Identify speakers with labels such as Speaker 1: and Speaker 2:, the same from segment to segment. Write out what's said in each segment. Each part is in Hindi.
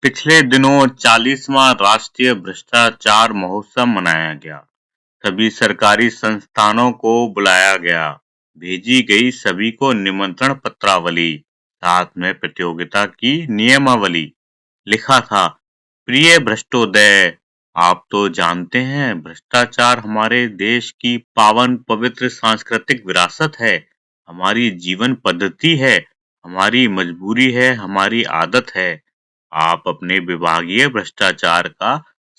Speaker 1: पिछले दिनों 40वां राष्ट्रीय भ्रष्टाचार महोत्सव मनाया गया। सभी सरकारी संस्थानों को बुलाया गया। भेजी गई सभी को निमंत्रण पत्रावली, साथ में प्रतियोगिता की नियमावली। लिखा था, प्रिय भ्रष्टोदय, आप तो जानते हैं भ्रष्टाचार हमारे देश की पावन पवित्र सांस्कृतिक विरासत है, हमारी जीवन पद्धति है, हमारी मजबूरी है, हमारी आदत है। आप अपने विभागीय भ्रष्टाचार का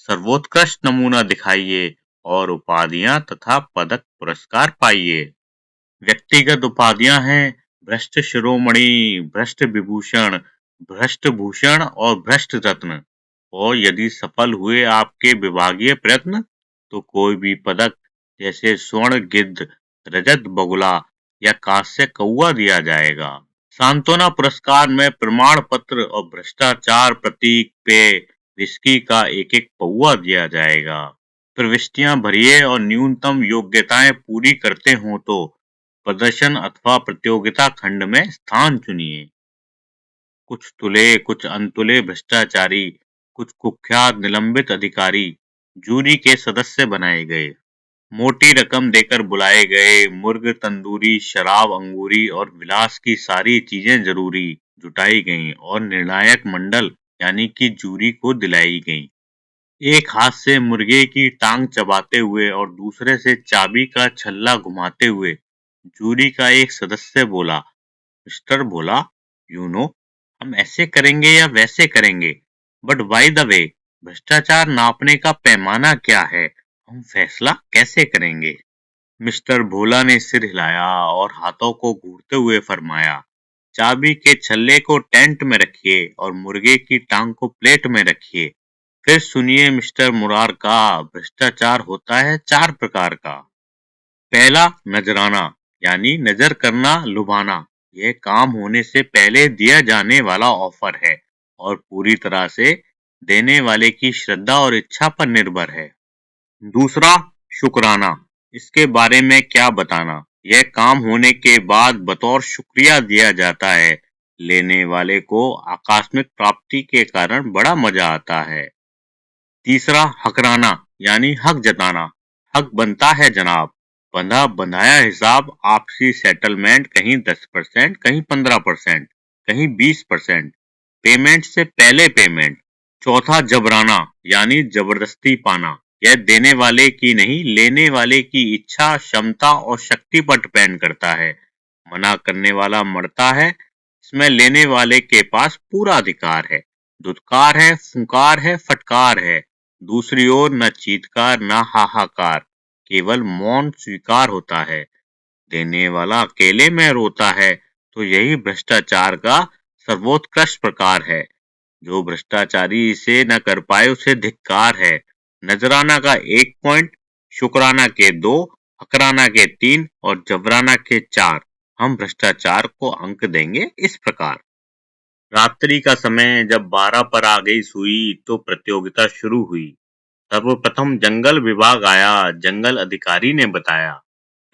Speaker 1: सर्वोत्कृष्ट नमूना दिखाइए और उपाधियां तथा पदक पुरस्कार पाइए। व्यक्तिगत उपाधियां हैं भ्रष्ट शिरोमणि, भ्रष्ट विभूषण, भ्रष्ट भूषण और भ्रष्ट रत्न। और यदि सफल हुए आपके विभागीय प्रयत्न तो कोई भी पदक जैसे स्वर्ण गिद्ध, रजत बगुला या कांस्य कौवा दिया जाएगा। सांत्वना पुरस्कार में प्रमाण पत्र और भ्रष्टाचार प्रतीक पेय विस्की का एक एक पौवा दिया जाएगा। प्रविष्टियां भरिए और न्यूनतम योग्यताएं पूरी करते हो तो प्रदर्शन अथवा प्रतियोगिता खंड में स्थान चुनिए। कुछ तुले कुछ अनतुले भ्रष्टाचारी, कुछ कुख्यात निलंबित अधिकारी जूरी के सदस्य बनाए गए। मोटी रकम देकर बुलाए गए। मुर्ग, तंदूरी, शराब, अंगूरी और विलास की सारी चीजें जरूरी जुटाई गईं और निर्णायक मंडल यानी कि जूरी को दिलाई गईं। एक हाथ से मुर्गे की टांग चबाते हुए और दूसरे से चाबी का छल्ला घुमाते हुए जूरी का एक सदस्य बोला, मिस्टर भोला, हम ऐसे करेंगे या वैसे करेंगे, बट बाय द वे, भ्रष्टाचार नापने का पैमाना क्या है, हम फैसला कैसे करेंगे? मिस्टर भोला ने सिर हिलाया और हाथों को घूरते हुए फरमाया, चाबी के छल्ले को टेंट में रखिए और मुर्गे की टांग को प्लेट में रखिए। फिर सुनिए मिस्टर मुरार का, भ्रष्टाचार होता है 4 प्रकार का। पहला, नजराना, यानी नजर करना, लुभाना। यह काम होने से पहले दिया जाने वाला ऑफर है और पूरी तरह से देने वाले की श्रद्धा और इच्छा पर निर्भर है। दूसरा, शुक्राना, इसके बारे में क्या बताना, यह काम होने के बाद बतौर शुक्रिया दिया जाता है। लेने वाले को आकस्मिक प्राप्ति के कारण बड़ा मजा आता है। तीसरा, हकराना, यानी हक जताना, हक बनता है जनाब, बंधा बंधाया हिसाब, आपसी सेटलमेंट, कहीं 10%, कहीं 15%, कहीं 20%, पेमेंट से पहले पेमेंट। चौथा, जबराना, यानी जबरदस्ती पाना, यह देने वाले की नहीं लेने वाले की इच्छा, क्षमता और शक्ति पर डिपेंड करता है। मना करने वाला मरता है, इसमें लेने वाले के पास पूरा अधिकार है। धुतकार है, फुंकार है, फटकार है। दूसरी ओर न चीत्कार न हाहाकार, केवल मौन स्वीकार होता है। देने वाला अकेले में रोता है तो यही भ्रष्टाचार का सर्वोत्कृष्ट प्रकार है। जो भ्रष्टाचारी इसे न कर पाए उसे धिक्कार है। नजराना का 1 पॉइंट, शुक्राना के 2, हकराना के 3 और जबराना के 4। हम भ्रष्टाचार को अंक देंगे इस प्रकार। रात्रि का समय जब 12 पर आ गई सुई तो प्रतियोगिता शुरू हुई। सर्वप्रथम जंगल विभाग आया। जंगल अधिकारी ने बताया,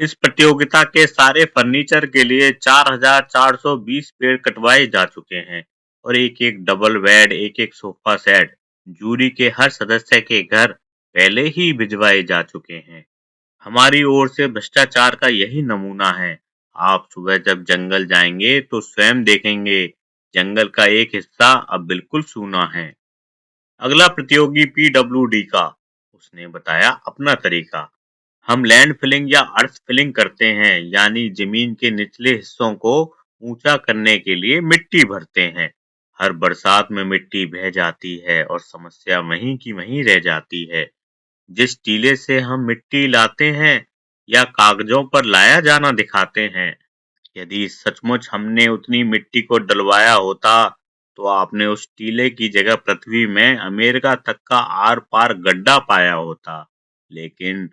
Speaker 1: इस प्रतियोगिता के सारे फर्नीचर के लिए 4420 पेड़ कटवाए जा चुके हैं और एक एक डबल बेड, एक एक सोफा सेट जूरी के हर सदस्य के घर पहले ही भिजवाए जा चुके हैं। हमारी ओर से भ्रष्टाचार का यही नमूना है। आप सुबह जब जंगल जाएंगे तो स्वयं देखेंगे, जंगल का एक हिस्सा अब बिल्कुल सूना है। अगला प्रतियोगी पीडब्ल्यूडी का, उसने बताया अपना तरीका। हम लैंड फिलिंग या अर्थ फिलिंग करते हैं, यानी जमीन के निचले हिस्सों को ऊंचा करने के लिए मिट्टी भरते हैं। हर बरसात में मिट्टी बह जाती है और समस्या वहीं की वहीं रह जाती है। जिस टीले से हम मिट्टी लाते हैं या कागजों पर लाया जाना दिखाते हैं, यदि सचमुच हमने उतनी मिट्टी को डलवाया होता तो आपने उस टीले की जगह पृथ्वी में अमेरिका तक का आर पार गड्ढा पाया होता। लेकिन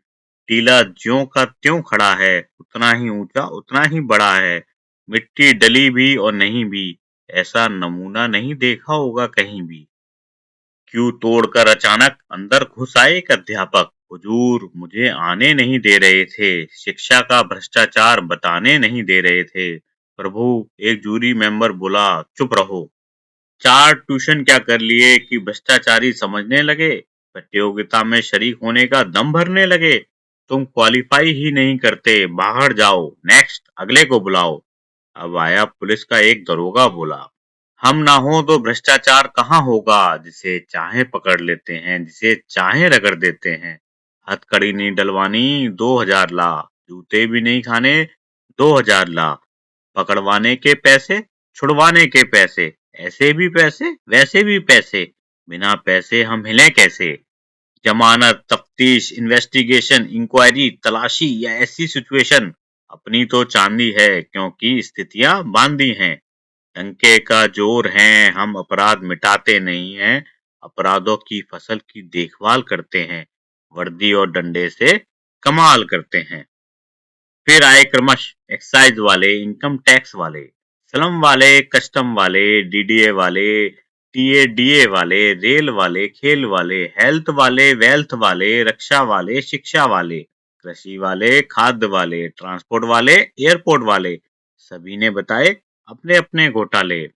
Speaker 1: टीला ज्यों का त्यों खड़ा है, उतना ही ऊंचा, उतना ही बड़ा है। मिट्टी डली भी और नहीं भी, ऐसा नमूना नहीं देखा होगा कहीं भी। क्यों तोड़कर अचानक अंदर घुस आए एक अध्यापक। हुजूर, मुझे आने नहीं दे रहे थे, शिक्षा का भ्रष्टाचार बताने नहीं दे रहे थे। प्रभु, एक जूरी मेंबर बोला, चुप रहो। चार ट्यूशन क्या कर लिए कि भ्रष्टाचारी समझने लगे, प्रतियोगिता में शरीक होने का दम भरने लगे। तुम क्वालिफाई ही नहीं करते, बाहर जाओ, नेक्स्ट, अगले को बुलाओ। अब आया पुलिस का एक दरोगा, बोला, हम ना हो तो भ्रष्टाचार कहाँ होगा। जिसे चाहे पकड़ लेते हैं, जिसे चाहे रगड़ देते हैं। हथकड़ी नहीं डलवानी, 2000 ला। जूते भी नहीं खाने, 2000 ला। पकड़वाने के पैसे, छुड़वाने के पैसे, ऐसे भी पैसे, वैसे भी पैसे। बिना पैसे हम हिलें कैसे। जमानत, तफ्तीश, इन्वेस्टिगेशन, इंक्वायरी, तलाशी या ऐसी सिचुएशन, अपनी तो चांदी है क्योंकि स्थितियां बांधी हैं। डंके का जोर है, हम अपराध मिटाते नहीं हैं, अपराधों की फसल की देखभाल करते हैं। वर्दी और डंडे से कमाल करते हैं। फिर आए क्रमश एक्साइज वाले, इनकम टैक्स वाले, स्लम वाले, कस्टम वाले, डीडीए वाले, टीएडीए वाले, रेल वाले, खेल वाले, हेल्थ वाले, वेल्थ वाले, रक्षा वाले, शिक्षा वाले, कृषि वाले, खाद्य वाले, ट्रांसपोर्ट वाले, एयरपोर्ट वाले। सभी ने बताए अपने अपने घोटाले।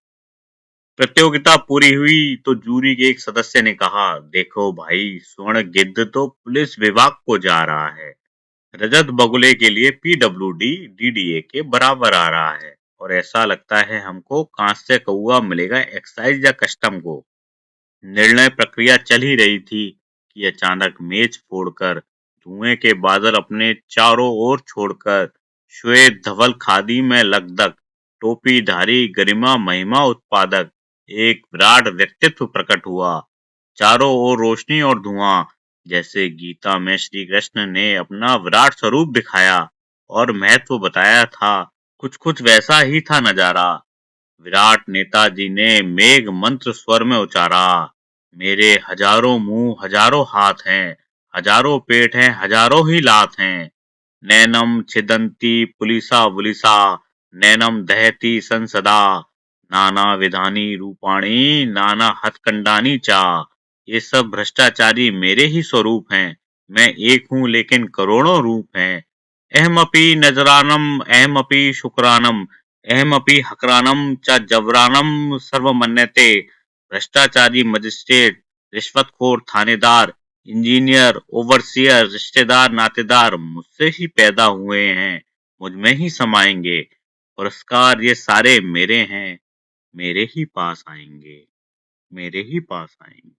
Speaker 1: प्रतियोगिता पूरी हुई तो जूरी के एक सदस्य ने कहा, देखो भाई, स्वर्ण गिद्ध तो पुलिस विभाग को जा रहा है। रजत बगुले के लिए पीडब्ल्यूडी डीडीए के बराबर आ रहा है। और ऐसा लगता है हमको कांस्य कौआ मिलेगा एक्साइज या कस्टम को। निर्णय प्रक्रिया चल ही रही थी कि अचानक मेज फोड़कर, धुएं के बादल अपने चारों ओर छोड़कर, श्वेत धवल खादी में लगदग, टोपीधारी गरिमा महिमा उत्पादक एक विराट व्यक्तित्व प्रकट हुआ। चारों ओर रोशनी और धुआं, जैसे गीता में श्री कृष्ण ने अपना विराट स्वरूप दिखाया और महत्व बताया था, कुछ कुछ वैसा ही था नजारा। विराट नेताजी ने मेघ मंत्र स्वर में उचारा, मेरे हजारों मुंह, हजारों हाथ हैं, हजारों पेट हैं, हजारों ही लात हैं। नैनम छिदंती पुलिसा वुलिसा, नैनम दहती संसदा, नाना विधानी रूपाणी, नाना हथकंडानी चा। ये सब भ्रष्टाचारी मेरे ही स्वरूप हैं। मैं एक हूँ लेकिन करोड़ों रूप हैं। अहमपि नजरानम, अहमपि शुक्रानम, अहमपि हकरानम च जबरानम सर्वमन्यते। भ्रष्टाचारी मजिस्ट्रेट, रिश्वतखोर थानेदार, इंजीनियर, ओवरसियर, रिश्तेदार, नातेदार मुझसे ही पैदा हुए हैं, मुझ में ही समाएंगे। पुरस्कार ये सारे मेरे हैं, मेरे ही पास आएंगे, मेरे ही पास आएंगे।